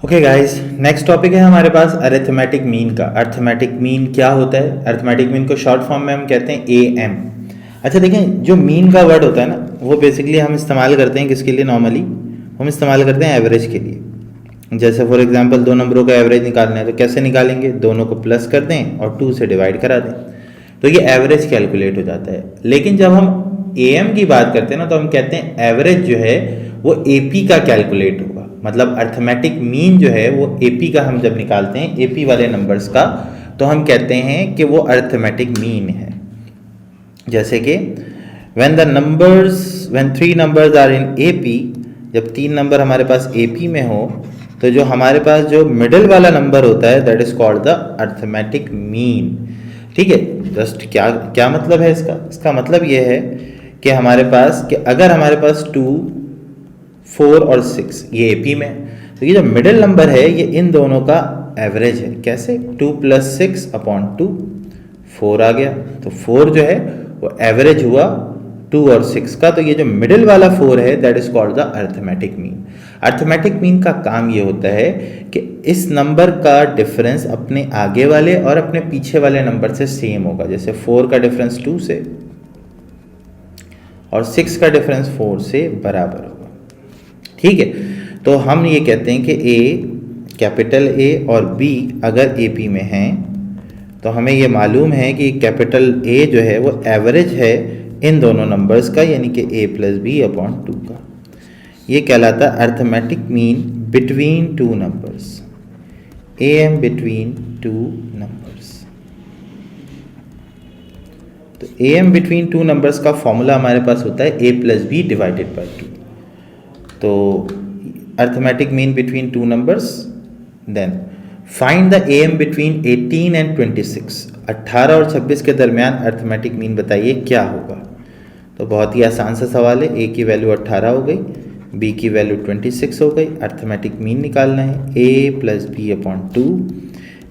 Okay guys, next topic है हमारे पास arithmetic mean का। अरिथमेटिक मीन क्या होता है? अरिथमेटिक मीन को शॉर्ट फॉर्म में हम कहते हैं ए एम। अच्छा देखें, जो मीन का वर्ड होता है ना, वो बेसिकली हम इस्तेमाल करते हैं किसके लिए? नॉर्मली हम इस्तेमाल करते हैं एवरेज के लिए। जैसे फॉर एग्जांपल दो नंबरों का एवरेज निकालना है तो कैसे निकालेंगे? दोनों को प्लस कर दें और 2 से डिवाइड करा दें, तो ये एवरेज कैलकुलेट हो जाता है। लेकिन जब हम ए एम की बात करते हैं ना, तो हम कहते हैं एवरेज जो है वो ए पी का कैलकुलेट होगा। मतलब अर्थमेटिक मीन जो है वो एपी का हम जब निकालते हैं, एपी वाले नंबर्स का, तो हम कहते हैं कि वो अर्थमेटिक मीन है। जैसे कि when three numbers are in AP, जब तीन नंबर हमारे पास एपी में हो, तो जो हमारे पास जो मिडिल वाला नंबर होता है that is called the arithmetic mean. ठीक है, जस्ट क्या क्या मतलब है इसका? इसका मतलब ये है कि हमारे पास, कि अगर हमारे पास 2, 4 और 6 ये एपी में, तो ये जो मिडिल नंबर है ये इन दोनों का एवरेज है। कैसे? 2 + 6 अपॉन 2, 4 आ गया। तो 4 जो है वो एवरेज हुआ 2 और 6 का। तो ये जो मिडिल वाला 4 है that is called the arithmetic mean. Arithmetic mean का काम ये होता है कि इस नंबर का डिफरेंस अपने आगे वाले और अपने पीछे वाले नंबर से सेम होगा। जैसे 4 का डिफरेंस 2 से और 6 का डिफरेंस 4 से बराबर होगा। ठीक है, तो हम ये कहते हैं कि ए, कैपिटल ए और बी अगर ए पी में हैं, तो हमें ये मालूम है कि कैपिटल ए जो है वो एवरेज है इन दोनों नंबर्स का, यानी कि ए + बी अपॉन 2 का। ये कहलाता है arithmetic mean between two numbers, A M between two numbers. तो A M between two numbers का फॉर्मूला हमारे पास होता है ए + बी डिवाइडेड बाई 2। तो arithmetic mean between two numbers, then find the M between 18 and 26। 18 और 26 के दरमियान अर्थमेटिक मीन बताइए क्या होगा? तो बहुत ही आसान सा सवाल है। ए की वैल्यू 18 हो गई, बी की वैल्यू 26 हो गई। अर्थमेटिक मीन निकालना है ए + बी अपॉन 2,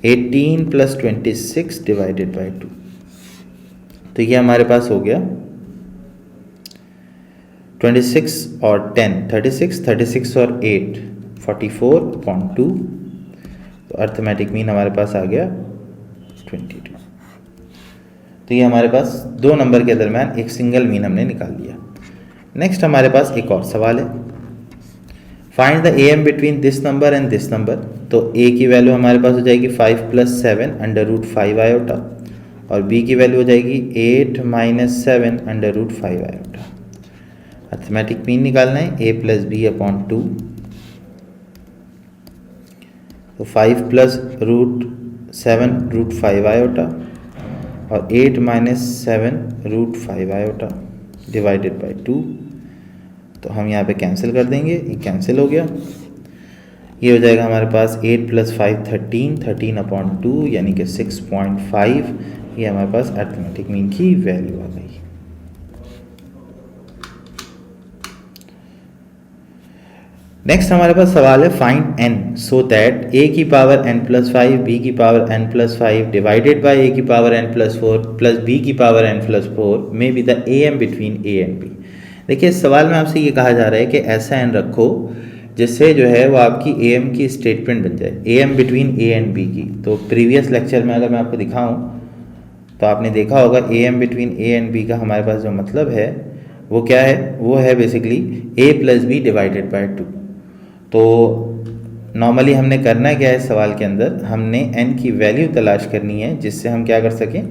18 + 26 डिवाइडेड बाई 2। तो ये हमारे पास हो गया 26 और 10 36, 36 और 8 44 अपॉन 2। तो अर्थमेटिक मीन हमारे पास आ गया 22। तो ये हमारे पास दो नंबर के दरम्यान एक सिंगल मीन हमने निकाल लिया। नेक्स्ट हमारे पास एक और सवाल है, find the A M between this number and this number. तो ए की वैल्यू हमारे पास हो जाएगी 5 + 7 √5 आयोटा, और बी की वैल्यू हो जाएगी 8 - 7 √5 आयोटा। अर्थमेटिक मीन निकालना है ए + बी अपॉन 2। तो 5 + √7 √5 आयोटा और 8 - 7 √5 आयोटा डिवाइडेड बाई 2। तो हम यहाँ पे कैंसिल कर देंगे, ये कैंसिल हो गया। ये हो जाएगा हमारे पास 8 + 5 13, 13 अपॉन 2 यानी कि 6.5। ये हमारे पास अर्थमेटिक मीन की वैल्यू आ गई। नेक्स्ट हमारे पास सवाल है find n so that A की पावर n + 5, बी की power n + 5 divided by A की पावर n + 4 प्लस बी की पावर n + 4 में be the A M between A and B. देखिए इस सवाल में आपसे ये कहा जा रहा है कि ऐसा एन रखो जिससे जो है वो आपकी ए एम की स्टेटमेंट बन जाए, A M between A and B की। तो प्रीवियस लेक्चर में अगर मैं आपको दिखाऊँ तो आपने देखा होगा A M between A and B का हमारे पास जो मतलब है वो क्या है? वो है basically A + B divided by 2। तो नॉर्मली हमने करना क्या है इस सवाल के अंदर, हमने n की वैल्यू तलाश करनी है जिससे हम क्या कर सकें,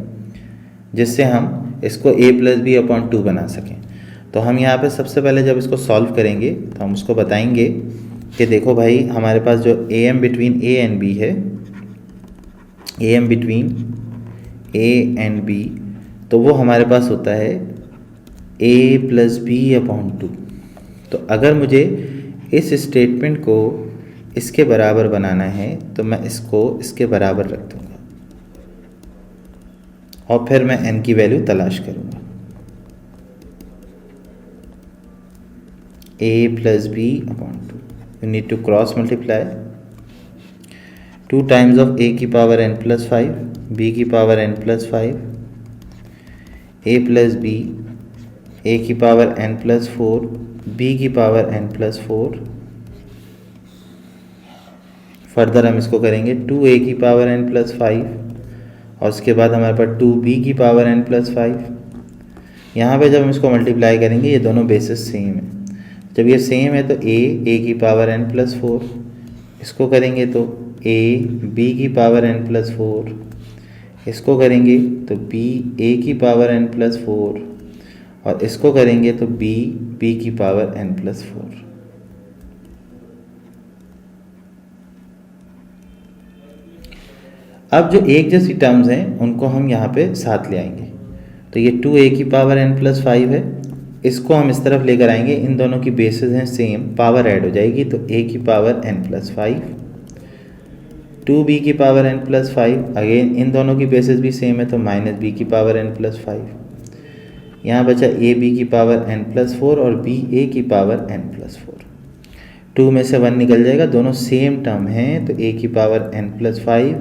जिससे हम इसको a + b अपॉन 2 बना सकें। तो हम यहाँ पे सबसे पहले जब इसको सॉल्व करेंगे तो हम उसको बताएंगे कि देखो भाई हमारे पास जो A M between A and B है, A M between A and B, तो वो हमारे पास होता है a + b अपॉन 2। तो अगर मुझे इस स्टेटमेंट को इसके बराबर बनाना है तो मैं इसको इसके बराबर रख दूंगा और फिर मैं n की वैल्यू तलाश करूंगा। a + b upon 2, you need to cross multiply 2 times of a की पावर n + 5, b की power n + 5, a + b, a की पावर n + 4, b की पावर n + 4 फर्दर हम इसको करेंगे 2a की पावर n प्लस 5 और उसके बाद हमारे पास 2b की पावर n प्लस 5। यहाँ पे जब हम इसको मल्टीप्लाई करेंगे ये दोनों बेसिस सेम है, जब ये सेम है तो a की पावर n प्लस 4, इसको करेंगे तो a b की पावर n प्लस 4, इसको करेंगे तो b a की पावर n प्लस 4 और इसको करेंगे तो b की पावर n प्लस 4। अब जो एक जैसी टर्म्स हैं उनको हम यहाँ पे साथ ले आएंगे, तो ये 2a की पावर n प्लस 5 है, इसको हम इस तरफ लेकर आएंगे, इन दोनों की बेसिस हैं सेम, पावर ऐड हो जाएगी तो a की पावर n प्लस 5, 2b की power n plus 5, again in दोनों की बेसिस भी सेम है तो माइनस b की पावर n प्लस 5। यहाँ बचा a b की पावर n प्लस 4 और b a की पावर n प्लस 4। 2 में से 1 निकल जाएगा, दोनों सेम टर्म हैं तो a की पावर n प्लस 5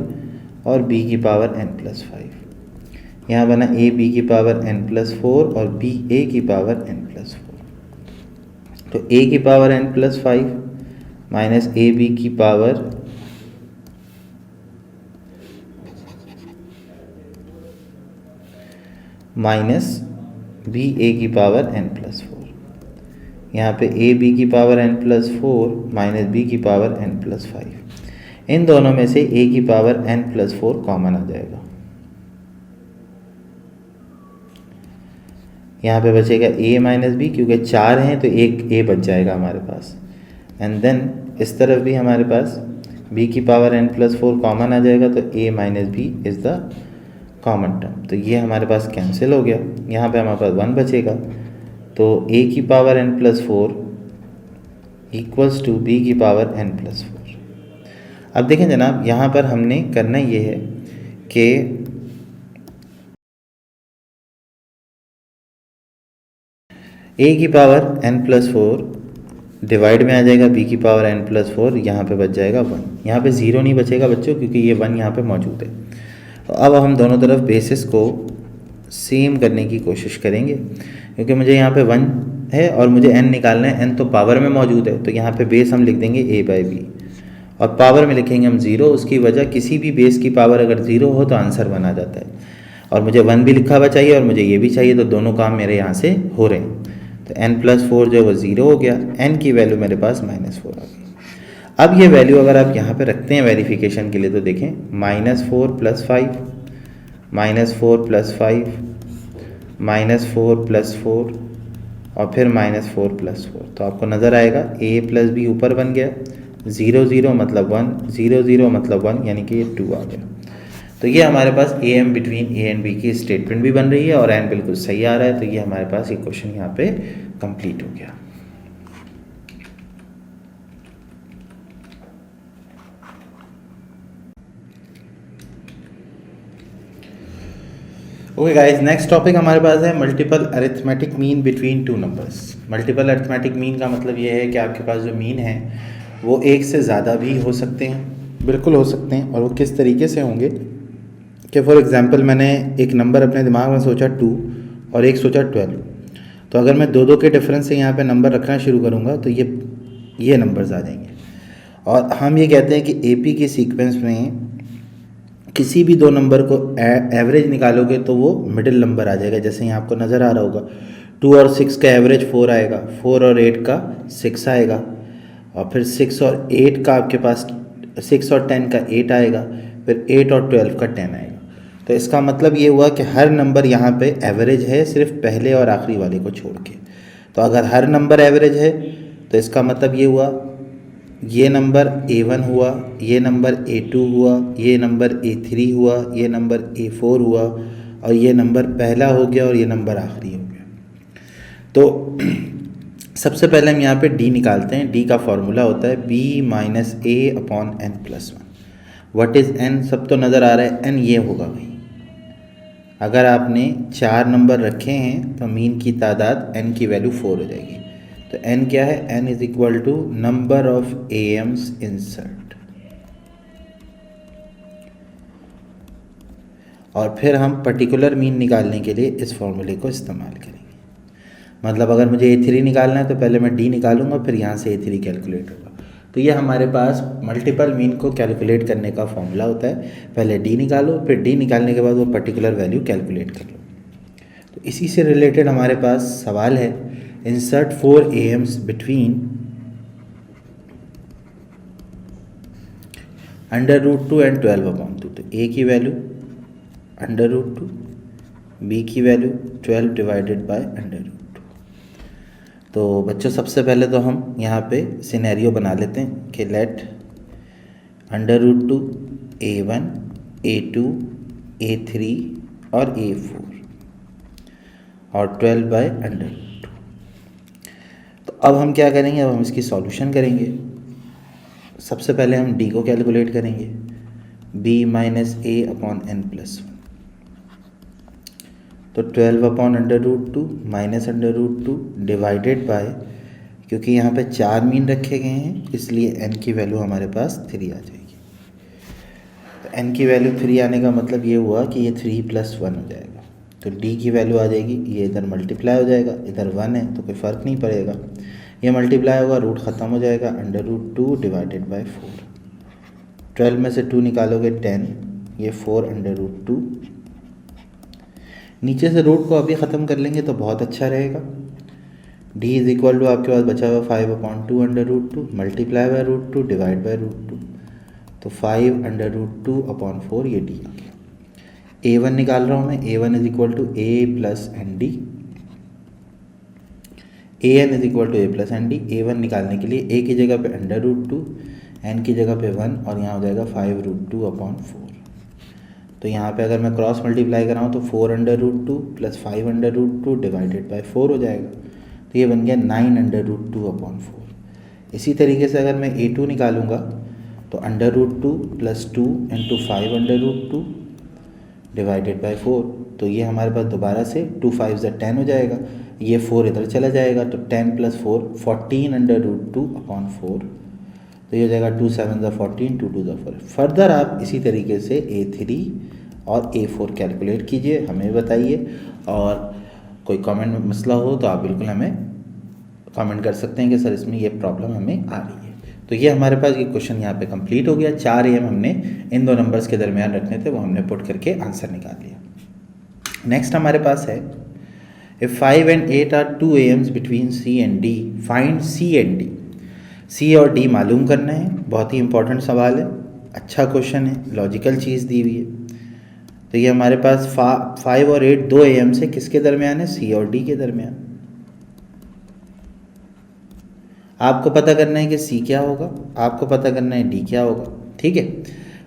और b की पावर n प्लस 5। यहाँ बना a b की पावर n प्लस 4 और b a की पावर n प्लस 4। तो a की power n plus 5 minus a b की पावर माइनस b a की पावर n प्लस 4। यहाँ पे a b की power n plus 4 minus b की पावर n प्लस 5, इन दोनों में से a की पावर n प्लस 4 कॉमन आ जाएगा। यहाँ पे बचेगा a माइनस बी, क्योंकि 4 हैं तो एक a बच जाएगा हमारे पास, एंड देन इस तरफ भी हमारे पास b की पावर n प्लस 4 कॉमन आ जाएगा तो a minus b is the common term, तो ये हमारे पास कैंसिल हो गया। यहाँ पे हमारे पास 1 बचेगा, तो a की power n plus 4 equals to b की पावर n प्लस 4। अब देखें जनाब, यहाँ पर हमने करना ये है कि a की पावर n प्लस 4 डिवाइड में आ जाएगा b की पावर n प्लस 4, यहाँ पे बच जाएगा 1, यहाँ पे 0 नहीं बचेगा बच्चों क्योंकि ये 1 यहाँ पे मौजूद है। तो अब हम दोनों तरफ बेसिस को सेम करने की कोशिश करेंगे, क्योंकि मुझे यहाँ पे 1 है और मुझे n निकालना है, n तो पावर में मौजूद है, तो यहाँ पे बेस हम लिख देंगे a बाई बी और पावर में लिखेंगे हम 0। उसकी वजह किसी भी बेस की पावर अगर 0 हो तो आंसर 1 आ जाता है, और मुझे 1 भी लिखा हुआ चाहिए और मुझे ये भी चाहिए, तो दोनों काम मेरे यहाँ से हो रहे हैं। तो n प्लस 4 जो है वो 0 हो गया, n की वैल्यू मेरे पास -4 आ गई। अब ये वैल्यू अगर आप यहाँ पे रखते हैं वेरिफिकेशन के लिए तो देखें -4 प्लस 5, -4 प्लस 5, -4 प्लस 4 और फिर -4 प्लस 4, तो आपको नज़र आएगा a प्लस बी ऊपर बन गया, 0 0 मतलब 1, 0 0 मतलब 1, यानी कि ये 2 आ गया। तो ये हमारे पास A M between A and B की स्टेटमेंट भी बन रही है और एन बिल्कुल सही आ रहा है, तो ये हमारे पास ये क्वेश्चन यहाँ पे कंप्लीट हो गया। ओके गाइस, नेक्स्ट टॉपिक हमारे पास है multiple arithmetic mean between two numbers. Multiple arithmetic mean का मतलब ये है कि आपके पास जो मीन है वो एक से ज़्यादा भी हो सकते हैं, बिल्कुल हो सकते हैं, और वो किस तरीके से होंगे कि फॉर एग्जांपल मैंने एक नंबर अपने दिमाग में सोचा 2 और एक सोचा 12, तो अगर मैं 2 के डिफरेंस से यहाँ पे नंबर रखना शुरू करूँगा तो ये नंबर्स आ जाएंगे। और हम ये कहते हैं कि एपी के सीक्वेंस में किसी भी 2 नंबर को एवरेज निकालोगे तो वो मिडिल नंबर आ जाएगा। जैसे यहाँ आपको नज़र आ रहा होगा 2 और 6 का एवरेज 4 आएगा, 4 और 8 का 6 आएगा, और फिर 6 और 8 का आपके पास 6 और 10 का 8 आएगा, फिर 8 और 12 का 10 आएगा। तो इसका मतलब ये हुआ कि हर नंबर यहाँ पे एवरेज है सिर्फ पहले और आखिरी वाले को छोड़ के। तो अगर हर नंबर एवरेज है तो इसका मतलब ये हुआ ये नंबर A1 हुआ, ये नंबर A2 हुआ, ये नंबर A3 हुआ, ये नंबर A4 हुआ, और ये नंबर पहला हो गया और ये नंबर आखिरी हो गया। तो सबसे पहले हम यहाँ पे D निकालते हैं। D का फॉर्मूला होता है B minus A upon n plus 1। What is n? सब तो नज़र आ रहा है, n ये होगा भाई। अगर आपने 4 नंबर रखे हैं तो मीन की तादाद n की वैल्यू 4 हो जाएगी। तो n क्या है? n is equal to number of AMs insert. और फिर हम पर्टिकुलर मीन निकालने के लिए इस फॉर्मूले को इस्तेमाल करेंगे। मतलब अगर मुझे A3 निकालना है तो पहले मैं D निकालूंगा, फिर यहाँ से A3 कैलकुलेट होगा। तो ये हमारे पास मल्टीपल मीन को कैलकुलेट करने का फॉर्मूला होता है। पहले डी निकालो, फिर डी निकालने के बाद वो पर्टिकुलर वैल्यू कैलकुलेट कर लो। तो इसी से रिलेटेड हमारे पास सवाल है, इंसर्ट 4 AMs बिटवीन √2 एंड 12/2। तो ए की वैल्यू √2, बी की वैल्यू 12 डिवाइडेड बाय √2। तो बच्चों सबसे पहले तो हम यहाँ पे सिनेरियो बना लेते हैं कि लेट √2 A1 A2 A3 और A4 और 12 बाय √2। तो अब हम क्या करेंगे, अब हम इसकी सॉल्यूशन करेंगे। सबसे पहले हम d को कैलकुलेट करेंगे, b माइनस ए अपॉन n+1। तो 12/√2 माइनस √2 डिवाइडेड बाय, क्योंकि यहाँ पे 4 मीन रखे गए हैं इसलिए n की वैल्यू हमारे पास 3 आ जाएगी। तो n की वैल्यू 3 आने का मतलब ये हुआ कि ये 3 + 1 हो जाएगा। तो d की वैल्यू आ जाएगी, ये इधर मल्टीप्लाई हो जाएगा, इधर 1 है तो कोई फ़र्क नहीं पड़ेगा, ये मल्टीप्लाई होगा, रूट ख़त्म हो जाएगा, √2 डिवाइडेड बाय 4। 12 में से 2 निकालोगे 10, ये 4 √2। नीचे से रूट को अभी ख़त्म कर लेंगे तो बहुत अच्छा रहेगा। d इज़ इक्वल टू आपके पास बचा हुआ 5/2 √2 मल्टीप्लाई बाय √2 डिवाइड बाय √2। तो 5 √2 अपॉन 4, ये d आ गया। a1 निकाल रहा हूँ मैं, a1 is equal to a plus n d, an is equal to a plus n d. a1 निकालने के लिए a की जगह पे √2, n की जगह पे 1 और यहाँ हो जाएगा 5√2 अपॉन 4। तो यहाँ पे अगर मैं क्रॉस मल्टीप्लाई कराऊँ तो 4 √2 प्लस 5 √2 डिवाइडेड बाय 4 हो जाएगा। तो ये बन गया 9 √2 अपॉन 4। इसी तरीके से अगर मैं a2 निकालूँगा तो √2 प्लस 2 इंटू 5 √2 डिवाइडेड बाय 4। तो ये हमारे पास दोबारा से 2 5 10 हो जाएगा, ये 4 इधर चला जाएगा, तो 10 + 4 14 √2 अपॉन 4। तो ये हो जाएगा 2 7 14, 2 2 4। फर्दर आप इसी तरीके से a3 और a4 कैलकुलेट कीजिए, हमें बताइए, और कोई कमेंट में मसला हो तो आप बिल्कुल हमें कमेंट कर सकते हैं कि सर इसमें ये प्रॉब्लम हमें आ रही है। तो ये हमारे पास ये क्वेश्चन यहाँ पे कंप्लीट हो गया। 4 AM हमने इन दो नंबर्स के दरमियान रखने थे, वो हमने पुट करके आंसर निकाल लिया। नेक्स्ट हमारे पास है, if 5 and 8 are 2 AMs between C and D, find C and D। C और D मालूम करना है, बहुत ही इंपॉर्टेंट सवाल है, अच्छा क्वेश्चन है, लॉजिकल चीज़ दी हुई है। तो ये हमारे पास 5 और 8 2 AM से किसके दरमियान है, C और D के दरमियान। आपको पता करना है कि C क्या होगा, आपको पता करना है D क्या होगा, ठीक है।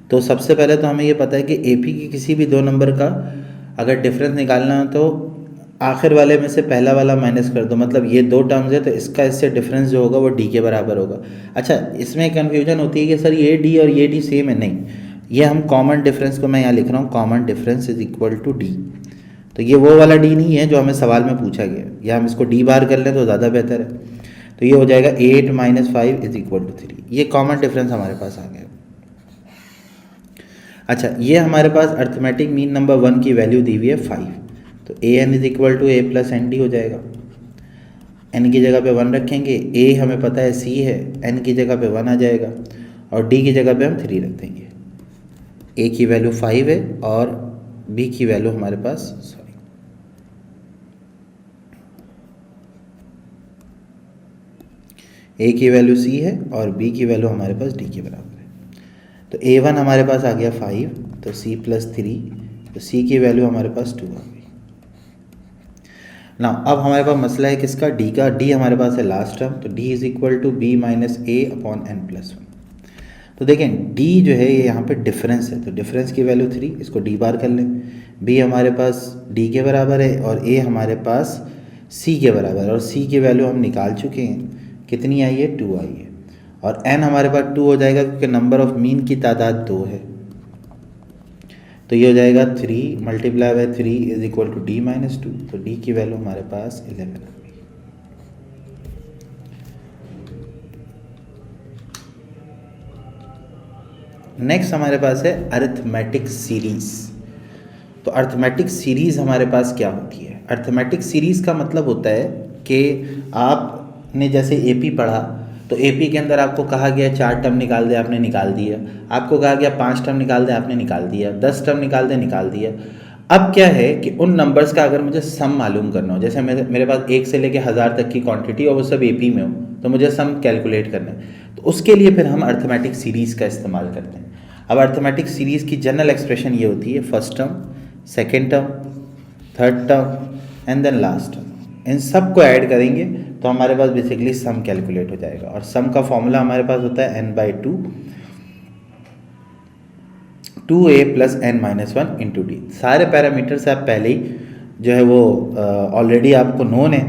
तो सबसे पहले तो हमें ये पता है कि AP की किसी भी दो नंबर का अगर डिफरेंस निकालना हो तो आखिर वाले में से पहला वाला माइनस कर दो, मतलब ये दो टर्म्स है तो इसका इससे डिफरेंस जो होगा वो D के बराबर होगा। अच्छा, इसमें कन्फ्यूजन होती है कि सर ये D और ये D सेम है, नहीं, ये हम कॉमन डिफरेंस को मैं यहाँ लिख रहा हूँ, common difference is equal to D। तो ये वो वाला D नहीं है जो हमें सवाल में पूछा गया, या हम इसको D बार कर लें तो ज़्यादा बेहतर है। तो ये हो जाएगा 8 - 5 इज इक्वल टू 3, ये कॉमन डिफरेंस हमारे पास आ गया। अच्छा, ये हमारे पास अर्थमेटिक मीन नंबर 1 की वैल्यू दी हुई है 5, तो an is equal to a plus n d हो जाएगा। n की जगह पे 1 रखेंगे, a हमें पता है c है, n की जगह पे 1 आ जाएगा और d की जगह पे हम 3 रख देंगे। a की वैल्यू 5 है और b की वैल्यू हमारे पास a की वैल्यू c है और b की वैल्यू हमारे पास d के बराबर है। तो a1 हमारे पास आ गया 5, तो c + 3, तो c की वैल्यू हमारे पास 2 आ गई। ना अब हमारे पास मसला है किसका, d का। d हमारे पास है लास्ट टर्म, तो d is equal to b minus a upon n+1। तो देखें d जो है ये यहाँ पे डिफरेंस है, तो डिफरेंस की वैल्यू 3, इसको d बार कर लें। b हमारे पास d के बराबर है और a हमारे पास c के बराबर है, और c की वैल्यू हम निकाल चुके हैं, कितनी आई है, 2 आई है, और n हमारे पास 2 हो जाएगा क्योंकि नंबर ऑफ मीन की तादाद 2 है। तो ये हो जाएगा 3 multiply by 3 is equal to d minus 2, तो d की वैल्यू हमारे पास 11 आ गई। नेक्स्ट हमारे पास है अरिथमेटिक सीरीज। तो अरिथमेटिक सीरीज हमारे पास क्या होती है, अरिथमेटिक सीरीज का मतलब होता है कि आपने जैसे AP पढ़ा तो एपी के अंदर आपको कहा गया 4 टर्म निकाल दे, आपने निकाल दिया। आपको कहा गया 5 टर्म निकाल दे, आपने निकाल दिया। 10 टर्म निकाल दे, निकाल दिया। अब क्या है कि उन नंबर्स का अगर मुझे सम मालूम करना हो, जैसे मेरे पास 1 से लेके 1000 तक की क्वांटिटी और वो सब एपी में हो, तो मुझे सम कैलकुलेट करना है। तो उसके लिए फिर हम अर्थमेटिक सीरीज़ का इस्तेमाल करते हैं। अब अर्थमेटिक सीरीज़ की जनरल एक्सप्रेशन ये होती है, first term, second term, third term and then last term. इन सब को ऐड करेंगे तो हमारे पास बेसिकली सम कैलकुलेट हो जाएगा। और सम का फॉर्मूला हमारे पास होता है n/2 2a plus n-1 into D. सारे पैरामीटर्स आप पहले ही जो है वो ऑलरेडी आपको नोन है।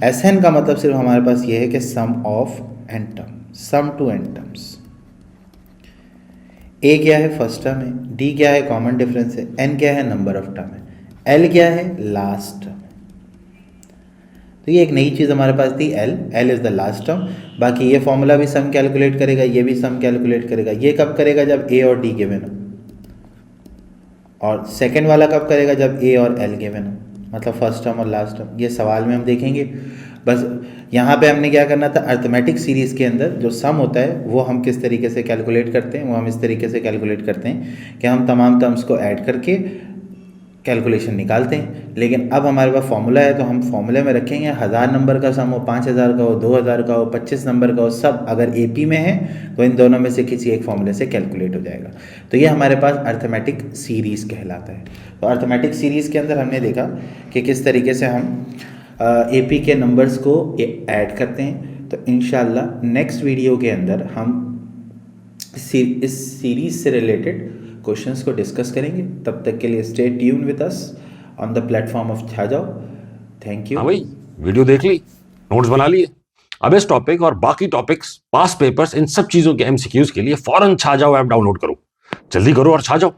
Sn का मतलब सिर्फ हमारे पास ये है कि sum of n term, sum to n terms. a क्या है, फर्स्ट टर्म है। d क्या है, कॉमन डिफरेंस है। n क्या है, नंबर ऑफ टर्म है। l क्या है, लास्ट टर्म। तो ये एक नई चीज़ हमारे पास थी, l is the last term. बाकी ये फॉर्मूला भी सम कैलकुलेट करेगा, ये भी सम कैलकुलेट करेगा। ये कब करेगा, जब a और d गिवन हो। और सेकंड वाला कब करेगा, जब a और l गिवन हो, मतलब फर्स्ट टर्म और लास्ट टर्म। ये सवाल में हम देखेंगे। बस यहाँ पे हमने क्या करना था, अर्थमेटिक सीरीज़ के अंदर जो सम होता है वो हम किस तरीके से कैलकुलेट करते हैं, वो हम इस तरीके से कैलकुलेट करते हैं कि हम तमाम टर्म्स को ऐड करके कैलकुलेशन निकालते हैं। लेकिन अब हमारे पास फॉर्मूला है तो हम फॉर्मूले में रखेंगे 1000 नंबर का सम हो, 5000 का हो, 2000 का हो, 25 नंबर का हो, सब अगर एपी में है तो इन दोनों में से किसी एक फॉर्मूले से कैलकुलेट हो जाएगा। तो ये हमारे पास अर्थमेटिक सीरीज़ कहलाता है। तो अर्थमेटिक सीरीज़ के अंदर हमने देखा कि किस तरीके से हम एपी के नंबर्स को ऐड करते हैं। तो इंशाल्लाह नेक्स्ट वीडियो के अंदर हम इस सीरीज़ से रिलेटेड क्वेश्चंस को डिस्कस करेंगे। तब तक के लिए stay tune with us on the platform of Chhajao. Thank you. हाँ भाई, वीडियो देख ली, नोट्स बना लिए। अब इस टॉपिक और बाकी टॉपिक्स, पास पेपर्स, इन सब चीजों के एमसीक्यूज के लिए फौरन छाजाओ ऐप डाउनलोड करो। जल्दी करो और छा जाओ।